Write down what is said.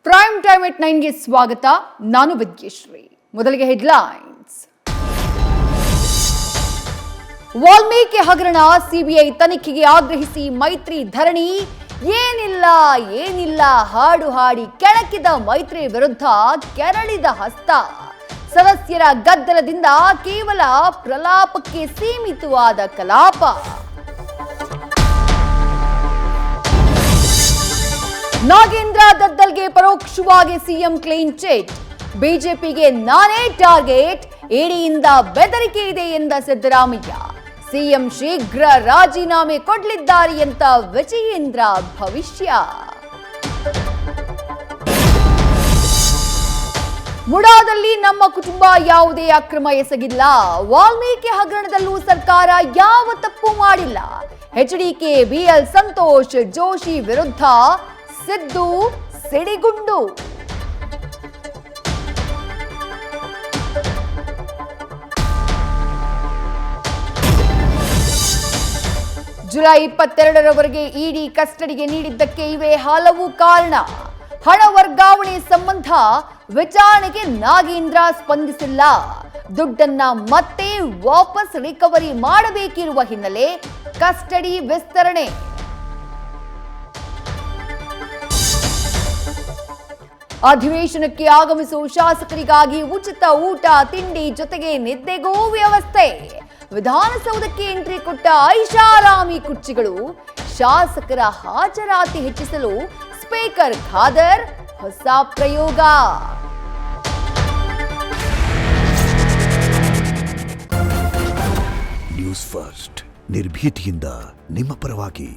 Prime time ಎಟ್ 9ಗೆ ಸ್ವಾಗತ. ನಾನು ವಿದ್ಯಶ್ರೀ. ಮೊದಲಿಗೆ ಹೆಡ್ಲೈನ್ಸ್. ವಾಲ್ಮೀಕಿ ಹಗರಣ ಸಿಬಿಐ ತನಿಖೆಗೆ ಆಗ್ರಹಿಸಿ ಮೈತ್ರಿ ಧರಣಿ. ಏನಿಲ್ಲ ಹಾಡು ಹಾಡಿ ಕೆಣಕಿದ ಮೈತ್ರಿ ವಿರುದ್ಧ ಕೆರಳಿದ ಹಸ್ತ. ಸದಸ್ಯರ ಗದ್ದಲದಿಂದ ಕೇವಲ ಪ್ರಲಾಪಕ್ಕೆ ಸೀಮಿತವಾದ ಕಲಾಪ. ನಾಗೇಂದ್ರ ದದ್ದಲ್ಗೆ ಪರೋಕ್ಷವಾಗಿ ಸಿಎಂ ಕ್ಲೀನ್ ಚಿಟ್. ಬಿಜೆಪಿಗೆ ನಾನೇ ಟಾರ್ಗೆಟ್, ಇಡಿಯಿಂದ ಬೆದರಿಕೆ ಇದೆ ಎಂದ ಸಿದ್ದರಾಮಯ್ಯ. ಸಿಎಂ ಶೀಘ್ರ ರಾಜೀನಾಮೆ ಕೊಡಲಿದ್ದಾರೆ ಅಂತ ವಿಜಯೇಂದ್ರ ಭವಿಷ್ಯ. ಮುಡಾದಲ್ಲಿ ನಮ್ಮ ಕುಟುಂಬ ಯಾವುದೇ ಅಕ್ರಮ ಎಸಗಿಲ್ಲ. ವಾಲ್ಮೀಕಿ ಹಗರಣದಲ್ಲೂ ಸರ್ಕಾರ ಯಾವ ತಪ್ಪು ಮಾಡಿಲ್ಲ. ಎಚ್ಡಿಕೆ ಬಿಎಲ್ ಸಂತೋಷ್ ಜೋಶಿ ವಿರುದ್ಧ ಸಿದ್ದು ಸಿಡಿಗುಂಡು. ಜುಲೈ 22ರವರೆಗೆ ಇಡಿ ಕಸ್ಟಡಿಗೆ ನೀಡಿದ್ದಕ್ಕೆ ಇವೆ ಹಲವು ಕಾರಣ. ಹಣ ವರ್ಗಾವಣೆ ಸಂಬಂಧ ವಿಚಾರಣೆಗೆ ನಾಗೇಂದ್ರ ಸ್ಪಂದಿಸಿಲ್ಲ. ದುಡ್ಡನ್ನ ಮತ್ತೆ ವಾಪಸ್ ರಿಕವರಿ ಮಾಡಬೇಕಿರುವ ಹಿನ್ನೆಲೆ ಕಸ್ಟಡಿ ವಿಸ್ತರಣೆ. ಅಧಿವೇಶನಕ್ಕೆ ಆಗಮಿಸುವ ಶಾಸಕರಿಗಾಗಿ ಉಚಿತ ಊಟ ತಿಂಡಿ ಜೊತೆಗೆ ನಿದ್ದೆಗೂ ವ್ಯವಸ್ಥೆ. ವಿಧಾನಸೌಧಕ್ಕೆ ಎಂಟ್ರಿ ಕೊಟ್ಟ ಐಷಾರಾಮಿ ಕುರ್ಚಿಗಳು. ಶಾಸಕರ ಹಾಜರಾತಿ ಹೆಚ್ಚಿಸಲು ಸ್ಪೀಕರ್ ಖಾದರ್ ಹೊಸ ಪ್ರಯೋಗ. ನ್ಯೂಸ್ ಫಸ್ಟ್, ನಿರ್ಭೀತಿಯಿಂದ ನಿಮ್ಮ ಪರವಾಗಿ.